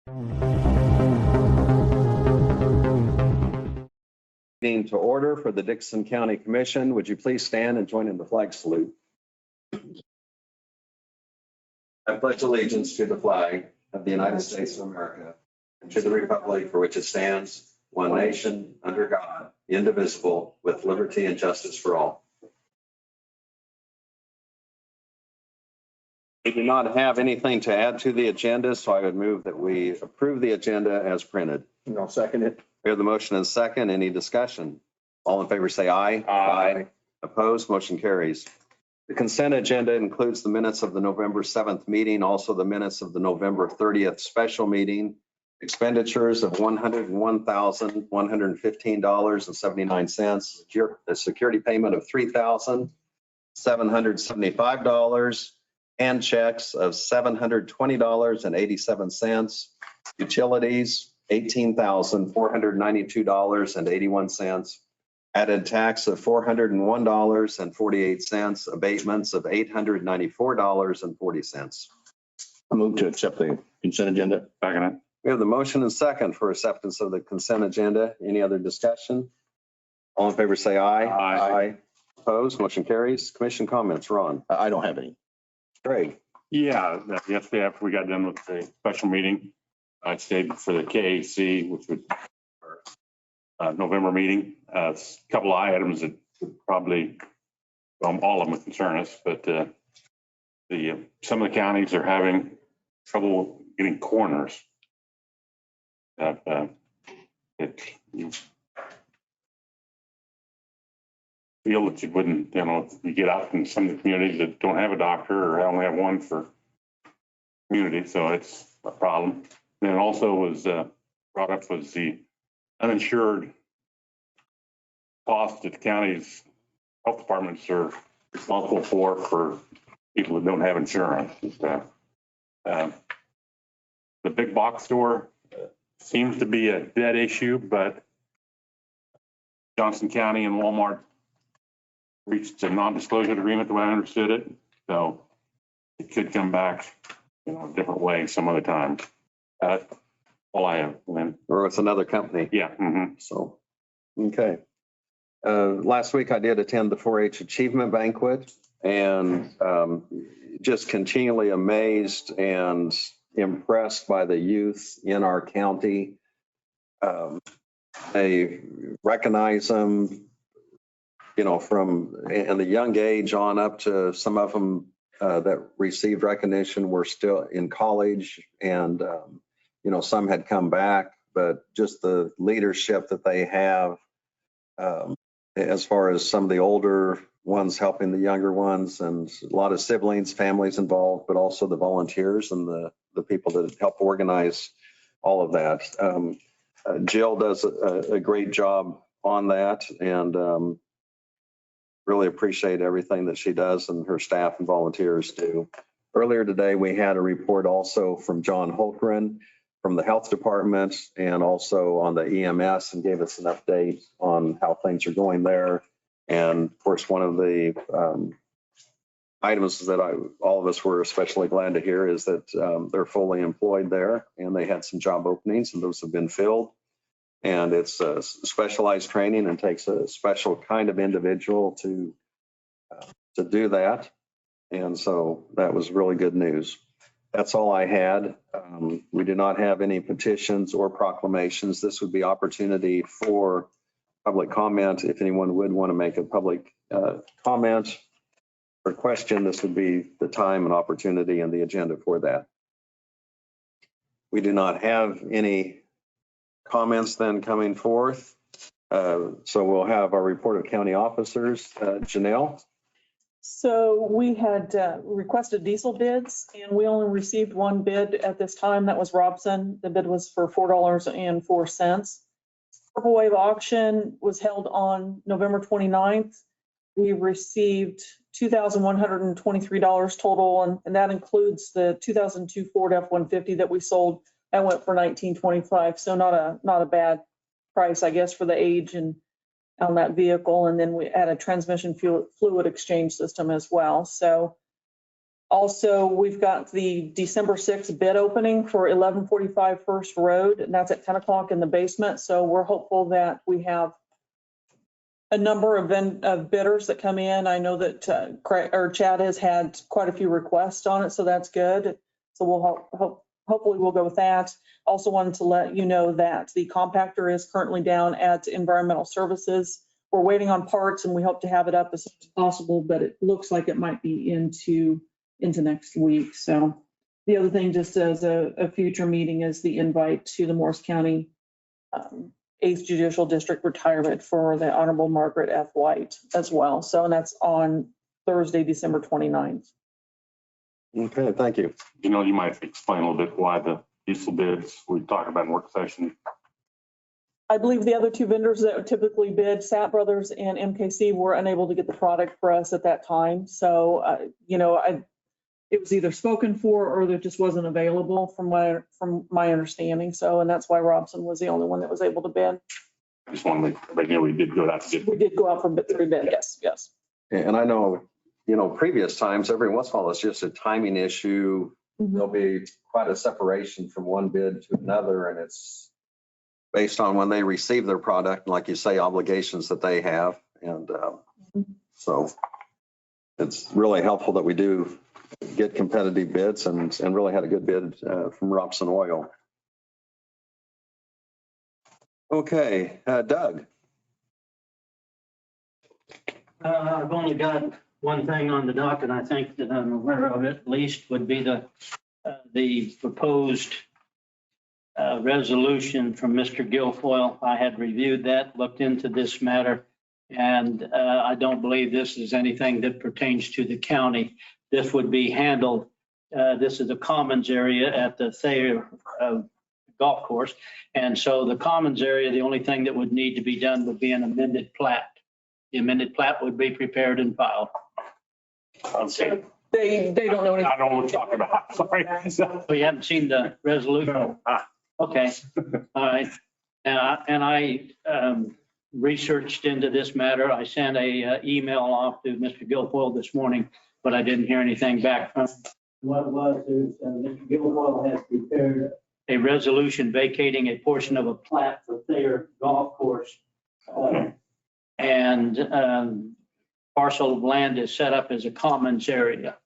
Meeting to order for the Dixon County Commission. Would you please stand and join in the flag salute? I pledge allegiance to the flag of the United States of America and to the republic for which it stands, one nation, under God, indivisible, with liberty and justice for all. We do not have anything to add to the agenda, so I would move that we approve the agenda as printed. And I'll second it. We have the motion and second. Any discussion? All in favor say aye. Aye. Opposed? Motion carries. The consent agenda includes the minutes of the November 7th meeting, also the minutes of the November 30th special meeting, expenditures of $101,115.79, a security payment of $3,775, and checks of $720.87, utilities $18,492.81, added tax of $401.48, abatements of $894.40. I move to accept the consent agenda. Second. We have the motion and second for acceptance of the consent agenda. Any other discussion? All in favor say aye. Aye. Opposed? Motion carries. Commission comments, Ron. I don't have any. Greg. Yeah, yesterday after we got done with the special meeting, I stayed for the KAC, which was our November meeting. A couple of items that would probably, all of them would concern us, but some of the counties are having trouble getting corners. You feel that you wouldn't, if you get out in some of the communities that don't have a doctor or only have one for community, so it's a problem. And also was brought up was the uninsured cost that the county's health departments are responsible for people that don't have insurance. The big box store seems to be a dead issue, but Johnson County and Walmart reached a non-disclosure agreement the way I understood it. So it could come back a different way some other time. All I have, Lynn. Or it's another company. Yeah. Mm-hmm. So, okay. Last week I did attend the 4-H Achievement Banquet and just continually amazed and impressed by the youth in our county. They recognize them, from in the young age on up to some of them that received recognition were still in college, and some had come back, but just the leadership that they have as far as some of the older ones helping the younger ones, and a lot of siblings, families involved, but also the volunteers and the people that help organize all of that. Jill does a great job on that, and really appreciate everything that she does and her staff and volunteers do. Earlier today, we had a report also from John Holgren from the health department and also on the EMS, and gave us an update on how things are going there. And of course, one of the items that all of us were especially glad to hear is that they're fully employed there, and they had some job openings and those have been filled. And it's a specialized training and takes a special kind of individual to do that. And so that was really good news. That's all I had. We do not have any petitions or proclamations. This would be opportunity for public comment. If anyone would want to make a public comment or question, this would be the time and opportunity and the agenda for that. We do not have any comments then coming forth. So we'll have our report of county officers. Janelle? So we had requested diesel bids, and we only received one bid at this time. That was Robson. The bid was for $4.04. Purple Wave auction was held on November 29th. We received $2,123 total, and that includes the 2002 Ford F-150 that we sold. That went for $1,925. So not a bad price, I guess, for the age and on that vehicle. And then we had a transmission fluid exchange system as well. So Also, we've got the December 6th bid opening for 1145 First Road, and that's at 10 o'clock in the basement. So we're hopeful that we have a number of bidders that come in. I know that Chad has had quite a few requests on it, so that's good. So we'll hopefully we'll go with that. Also wanted to let you know that the compactor is currently down at Environmental Services. We're waiting on parts and we hope to have it up as soon as possible, but it looks like it might be into next week. So the other thing, just as a future meeting, is the invite to the Morris County 8th Judicial District retirement for the Honorable Margaret F. White as well. So, and that's on Thursday, December 29th. Okay, thank you. You know, you might explain a little bit why the diesel bids we talked about in work session. I believe the other two vendors that typically bid, Sat Brothers and MKC, were unable to get the product for us at that time. So, it was either spoken for or there just wasn't available from my understanding. So, and that's why Robson was the only one that was able to bid. I just want to make everybody know we did go out to get. We did go out for three bid. Yes. And I know, previous times, every once in a while, it's just a timing issue. There'll be quite a separation from one bid to another, and it's based on when they receive their product, and like you say, obligations that they have. And so it's really helpful that we do get competitive bids and really had a good bid from Robson Oil. Okay, Doug. I've only got one thing on the docket, I think that I'm aware of it, at least, would be the proposed resolution from Mr. Guilfoyle. I had reviewed that, looked into this matter, and I don't believe this is anything that pertains to the county. This would be handled, this is a commons area at the Thayer golf course. And so the commons area, the only thing that would need to be done would be an amended plat. The amended plat would be prepared and filed. Okay. They don't know anything. I don't know what you're talking about. Sorry. So you haven't seen the resolution? Okay, all right. And I researched into this matter. I sent a email off to Mr. Guilfoyle this morning, but I didn't hear anything back from him. What it was is Mr. Guilfoyle has prepared a resolution vacating a portion of a plat for Thayer Golf Course. And parcel of land is set up as a commons area.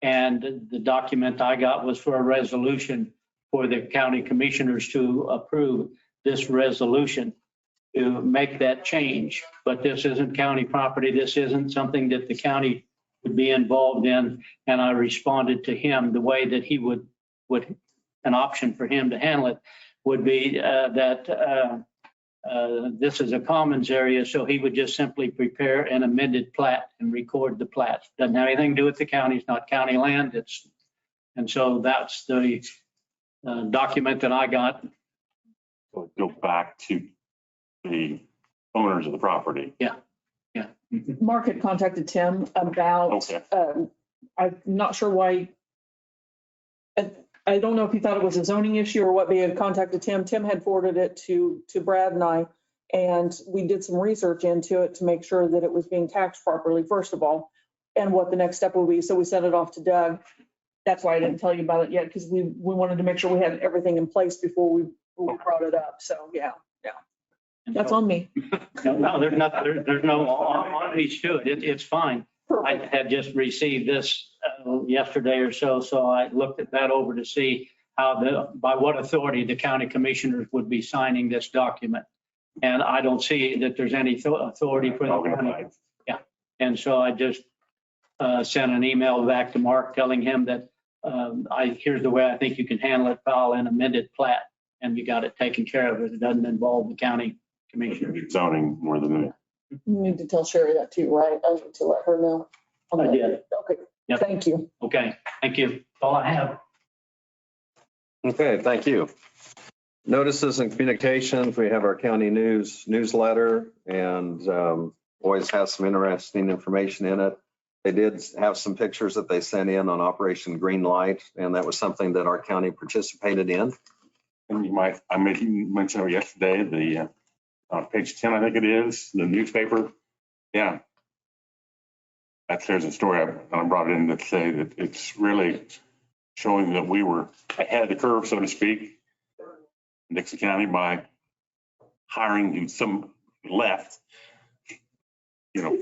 And the document I got was for a resolution for the county commissioners to approve this resolution to make that change. But this isn't county property. This isn't something that the county would be involved in. And I responded to him the way that he would an option for him to handle it would be that this is a commons area, so he would just simply prepare an amended plat and record the plat. Doesn't have anything to do with the county. It's not county land. And so that's the document that I got. So go back to the owners of the property. Yeah. Mark had contacted Tim about, Okay. I'm not sure why. I don't know if he thought it was a zoning issue or what, but he had contacted Tim. Tim had forwarded it to Brad and I, and we did some research into it to make sure that it was being taxed properly, first of all, and what the next step would be. So we sent it off to Doug. That's why I didn't tell you about it yet, because we wanted to make sure we had everything in place before we brought it up. So, yeah. That's on me. No, there's no on each to it. It's fine. I had just received this yesterday or so, so I looked at that over to see by what authority the county commissioners would be signing this document. And I don't see that there's any authority for the county. Yeah. And so I just sent an email back to Mark telling him that here's the way I think you can handle it, file an amended plat, and you got it taken care of. It doesn't involve the county commissioners. Zoning more than You need to tell Sherry that too, right? I need to let her know. I did. Okay, Yep. thank you. Okay, thank you. That's all I have. Okay, thank you. Notices and communications, we have our county newsletter, and always has some interesting information in it. They did have some pictures that they sent in on Operation Green Light, and that was something that our county participated in. And I mentioned it yesterday, the page 10, I think it is, the newspaper. Yeah. there's a story I brought in that say that it's really showing that we were ahead of the curve, so to speak, in Dixie County by hiring some left,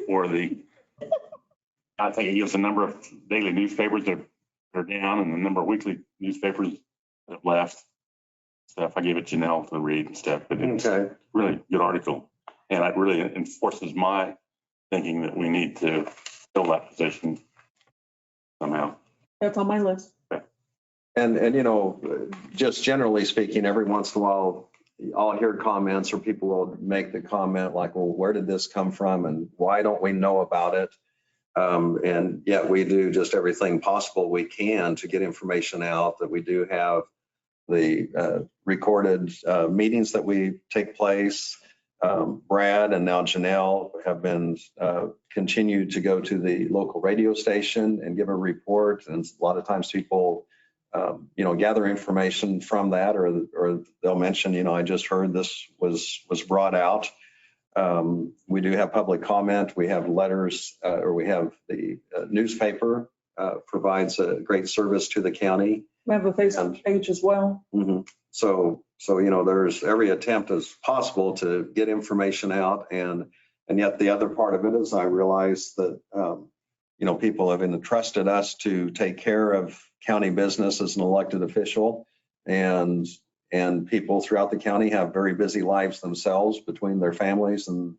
for I think it gives the number of daily newspapers that are down and the number of weekly newspapers that have left. Stuff I gave it to Janelle to read and stuff, but it's Okay. really good article. And it really enforces my thinking that we need to fill that position somehow. That's on my list. And just generally speaking, every once in a while, I'll hear comments or people will make the comment like, well, where did this come from and why don't we know about it? And yet we do just everything possible we can to get information out, that we do have the recorded meetings that we take place. Brad and now Janelle have been continued to go to the local radio station and give a report. And a lot of times people, gather information from that, or they'll mention, I just heard this was brought out. We do have public comment. We have letters, or we have the newspaper provides a great service to the county. We have a Facebook page as well. Mhm. So, there's every attempt as possible to get information out. And yet the other part of it is I realize that, people have entrusted us to take care of county business as an elected official. And people throughout the county have very busy lives themselves between their families and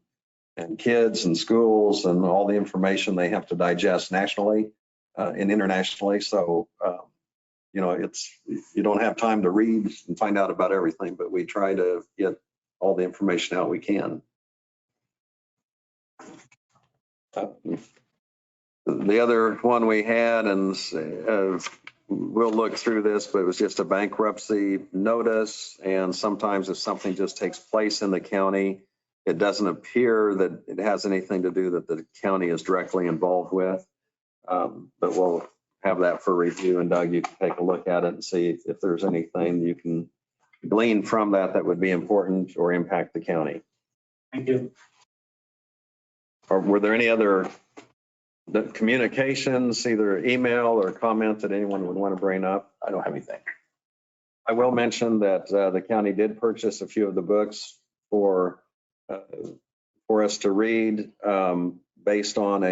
kids and schools and all the information they have to digest nationally and internationally. So, you don't have time to read and find out about everything, but we try to get all the information out we can. The other one we had, and we'll look through this, but it was just a bankruptcy notice. And sometimes if something just takes place in the county, it doesn't appear that it has anything to do that the county is directly involved with. But we'll have that for review, and Doug, you can take a look at it and see if there's anything you can glean from that would be important or impact the county. Thank you. Or were there any other communications, either email or comment, that anyone would want to bring up? I don't have anything. I will mention that the county did purchase a few of the books for us to read based on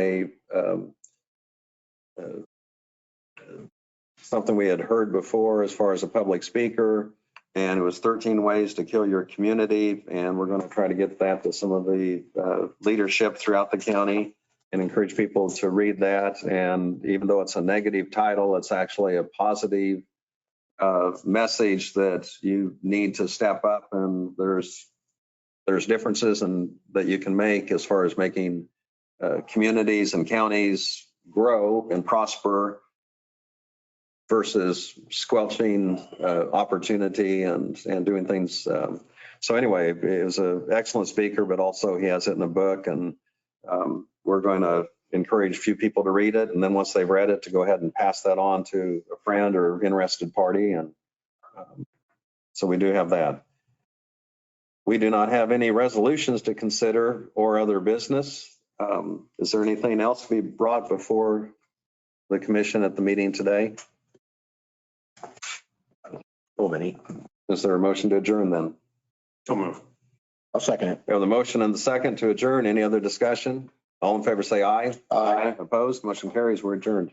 something we had heard before as far as a public speaker, and it was 13 Ways to Kill Your Community. And we're going to try to get that to some of the leadership throughout the county and encourage people to read that. And even though it's a negative title, it's actually a positive message that you need to step up, and there's differences that you can make as far as making communities and counties grow and prosper versus squelching opportunity and doing things. So anyway, it was an excellent speaker, but also he has it in a book, and we're going to encourage a few people to read it. And then once they've read it, to go ahead and pass that on to a friend or interested party. And so we do have that. We do not have any resolutions to consider or other business. Is there anything else to be brought before the commission at the meeting today? So many. Is there a motion to adjourn then? So move. I'll second it. We have the motion and the second to adjourn. Any other discussion? All in favor say aye. Aye. Opposed? Motion carries. We're adjourned.